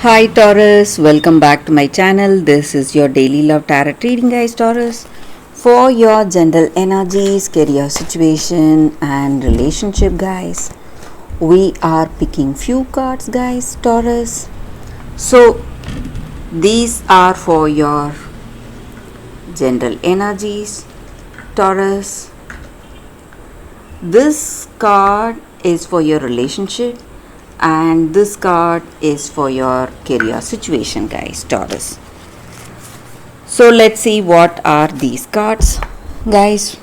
Hi Taurus, welcome back to my channel. This is your daily love tarot reading, guys. Taurus, for your general energies, career situation, and relationship, guys. We are picking few cards, guys. Taurus. So these are for your general energies, Taurus. This card is for your relationship, and this card is for your career situation, guys. Taurus. So let's see what are these cards, guys.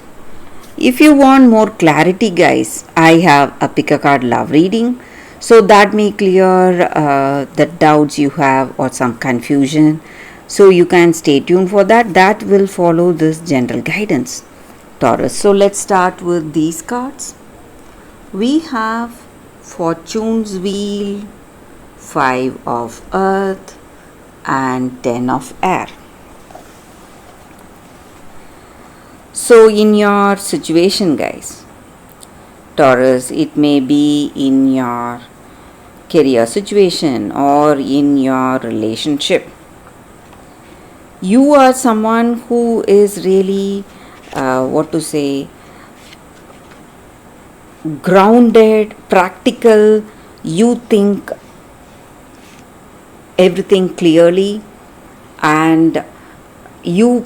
If you want more clarity, guys, I have a pick a card love reading, so that may clear the doubts you have or some confusion. So you can stay tuned for that. That will follow this general guidance, Taurus. So let's start with these cards. We have Fortune's Wheel, 5 of Earth, and 10 of Air. So in your situation, guys, Taurus, it may be in your career situation or in your relationship. You are someone who is really, grounded, practical. You think everything clearly, and you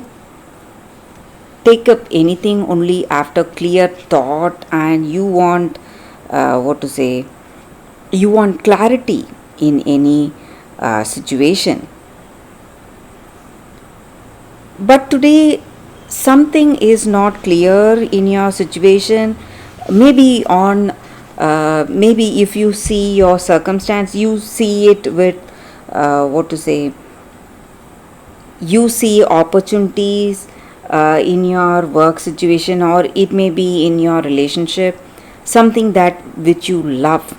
take up anything only after clear thought, and you want you want clarity in any situation. But today something is not clear in your situation. Maybe maybe if you see your circumstance, you see it with you see opportunities in your work situation, or it may be in your relationship, something that which you love.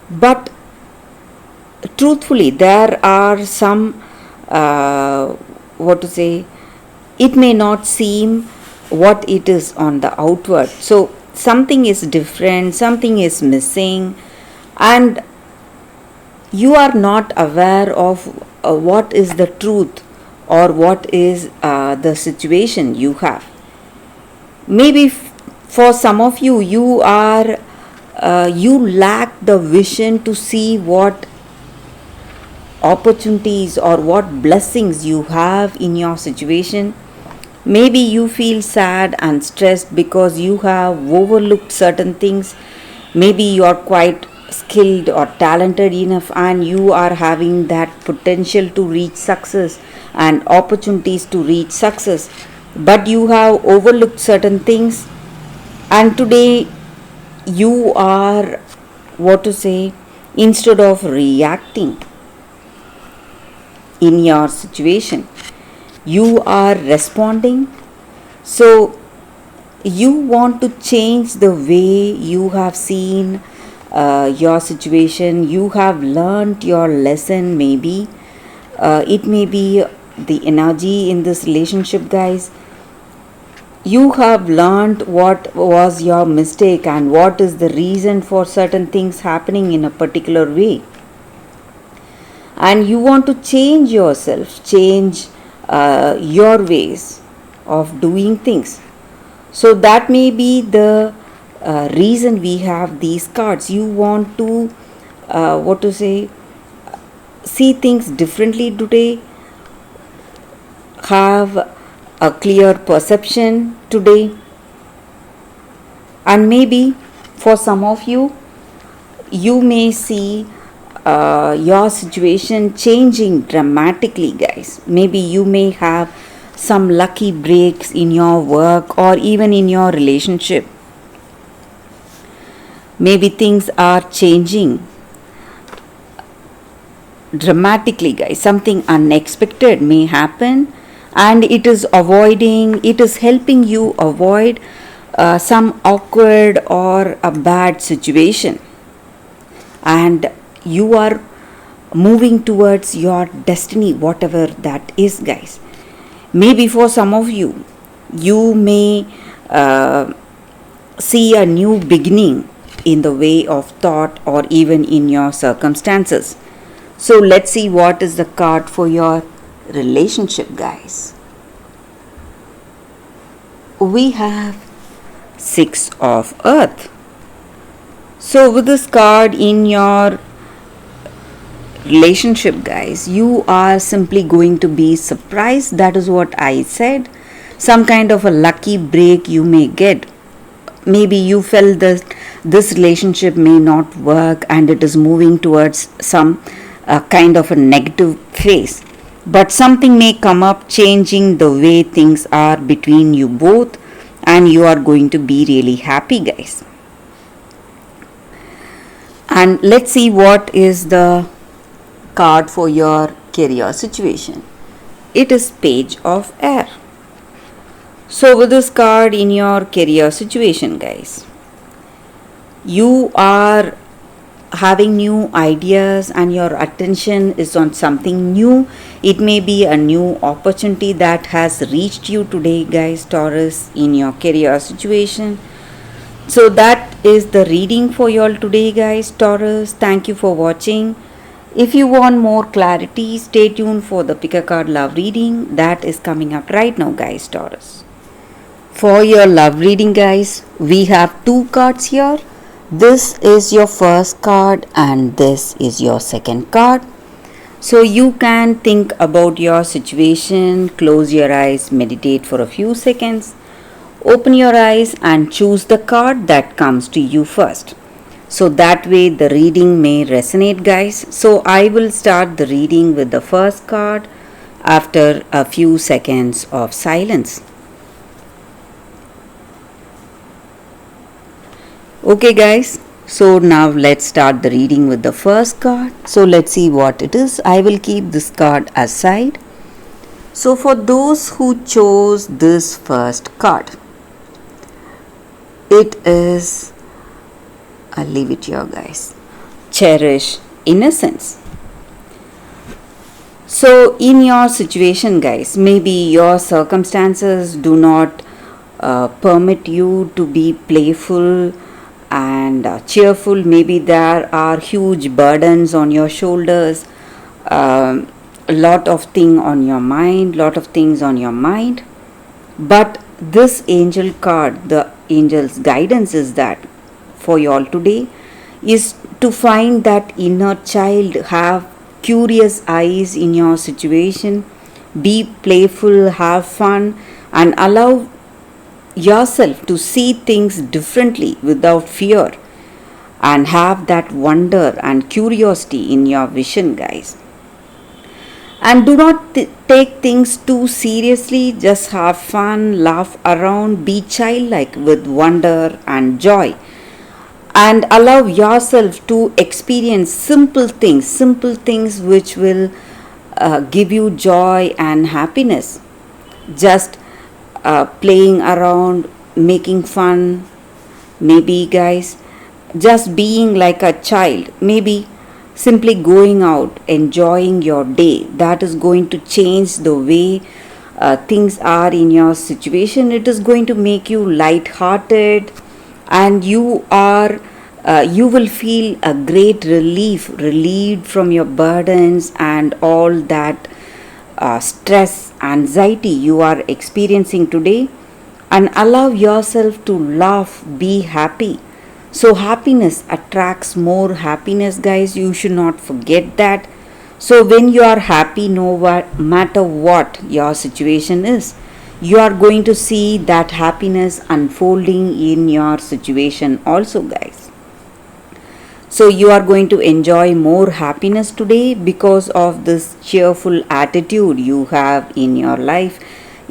But truthfully, there are some it may not seem what it is on the outward. So something is different, something is missing, and you are not aware of what is the truth or what is the situation you have. Maybe for some of you, you lack the vision to see what opportunities or what blessings you have in your situation. Maybe you feel sad and stressed because you have overlooked certain things. Maybe you are quite skilled or talented enough, and you are having that potential to reach success and opportunities to reach success, but you have overlooked certain things, and today you are instead of reacting in your situation, you are responding. So you want to change the way you have seen your situation. You have learned your lesson. Maybe it may be the energy in this relationship, guys. You have learned what was your mistake and what is the reason for certain things happening in a particular way, and you want to change yourself, change your ways of doing things. So that may be the reason we have these cards. You want to see things differently today, have a clear perception today, and maybe for some of you, you may see your situation changing dramatically, guys. Maybe you may have some lucky breaks in your work or even in your relationship. Maybe things are changing dramatically, guys. Something unexpected may happen, and it is helping you avoid some awkward or a bad situation, and you are moving towards your destiny, whatever that is, guys. Maybe for some of you, you may see a new beginning in the way of thought or even in your circumstances. So let's see what is the card for your relationship, guys. We have Six of Earth. So with this card in your relationship, guys, you are simply going to be surprised. That is what I said. Some kind of a lucky break you may get. Maybe you felt that this relationship may not work and it is moving towards some kind of a negative phase, but something may come up changing the way things are between you both, and you are going to be really happy, guys. And let's see what is the card for your career situation. It is Page of Air. So with this card in your career situation, guys, you are having new ideas and your attention is on something new. It may be a new opportunity that has reached you today, guys, Taurus, in your career situation. So that is the reading for you all today, guys, Taurus. Thank you for watching. If you want more clarity, stay tuned for the pick a card love reading that is coming up right now, guys, Taurus. For your love reading, guys, we have two cards here. This is your first card and this is your second card. So you can think about your situation, close your eyes, meditate for a few seconds, open your eyes and choose the card that comes to you first. So that way the reading may resonate, guys. So I will start the reading with the first card after a few seconds of silence. Okay, guys, so now let's start the reading with the first card. So let's see what it is. I will keep this card aside. So for those who chose this first card, it is, I'll leave it here, guys, Cherish Innocence. So in your situation, guys, maybe your circumstances do not permit you to be playful and cheerful. Maybe there are huge burdens on your shoulders, a lot of things on your mind. But this angel card, the angel's guidance is that for you all today is to find that inner child, have curious eyes in your situation, be playful, have fun, and allow yourself to see things differently without fear, and have that wonder and curiosity in your vision, guys. And do not take things too seriously, just have fun, laugh around, be childlike with wonder and joy, and allow yourself to experience simple things which will give you joy and happiness. Just playing around, making fun, maybe, guys, just being like a child, maybe simply going out, enjoying your day. That is going to change the way things are in your situation. It is going to make you light-hearted, and you will feel a great relieved from your burdens and all that stress, anxiety you are experiencing today, and allow yourself to laugh, be happy. So happiness attracts more happiness, guys. You should not forget that. So when you are happy, no matter what your situation is, you are going to see that happiness unfolding in your situation also, guys. So you are going to enjoy more happiness today because of this cheerful attitude you have in your life,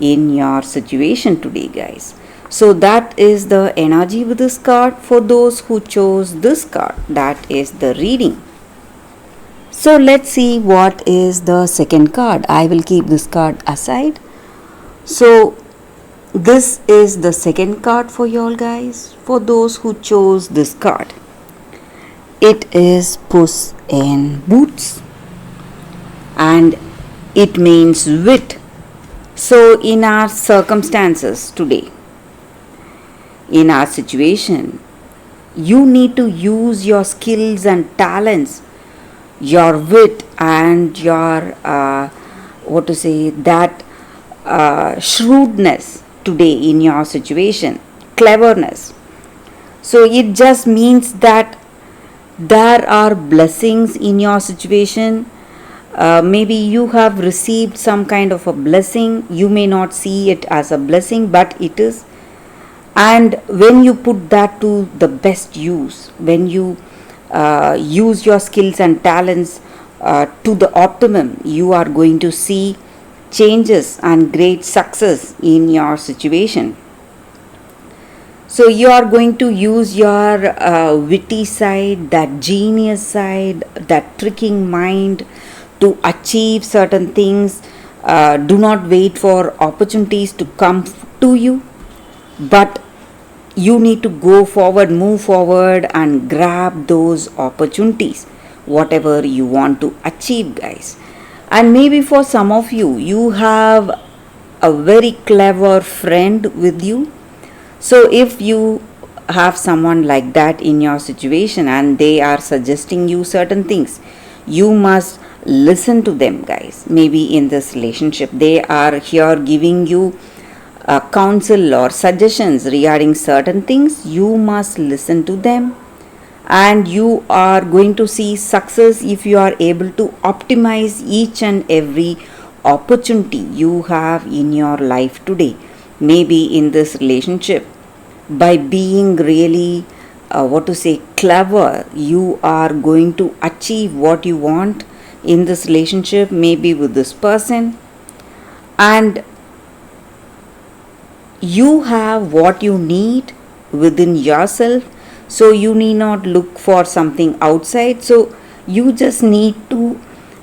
in your situation today, guys. So that is the energy with this card for those who chose this card. That is the reading. So let's see what is the second card. I will keep this card aside. So this is the second card for you all, guys, for those who chose this card. It is Puss in Boots, and it means wit. So in our circumstances today, in our situation, You need to use your skills and talents, your wit and your what to say that shrewdness today in your situation, cleverness. So it just means that there are blessings in your situation. Maybe you have received some kind of a blessing. You may not see it as a blessing, but it is. And when you put that to the best use, when you use your skills and talents to the optimum, you are going to see changes and great success in your situation. So you are going to use your witty side, that genius side, that tricking mind to achieve certain things. Do not wait for opportunities to come to you, but you need to go forward, move forward, and grab those opportunities, whatever you want to achieve, guys. And maybe for some of you, you have a very clever friend with you. So if you have someone like that in your situation and they are suggesting you certain things, you must listen to them, guys. Maybe in this relationship, they are here giving you counsel or suggestions regarding certain things. You must listen to them, and you are going to see success if you are able to optimize each and every opportunity you have in your life today. Maybe in this relationship, by being really what to say clever, you are going to achieve what you want in this relationship, maybe with this person, and you have what you need within yourself. So you need not look for something outside. So you just need to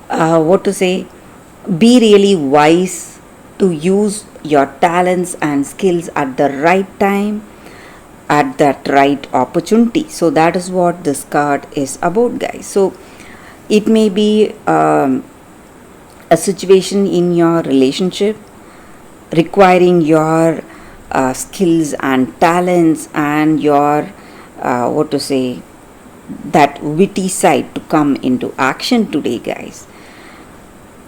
what to say be really wise to use your talents and skills at the right time, at that right opportunity. So that is what this card is about, guys. So it may be a situation in your relationship requiring your skills and talents and your what to say that witty side to come into action today, guys.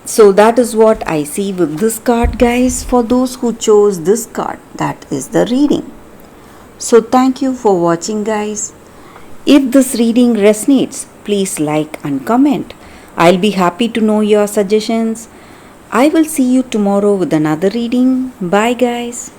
So that is what I see with this card, guys. For those who chose this card, that is the reading. So thank you for watching, guys. If this reading resonates, please like and comment. I'll be happy to know your suggestions. I will see you tomorrow with another reading. Bye, guys.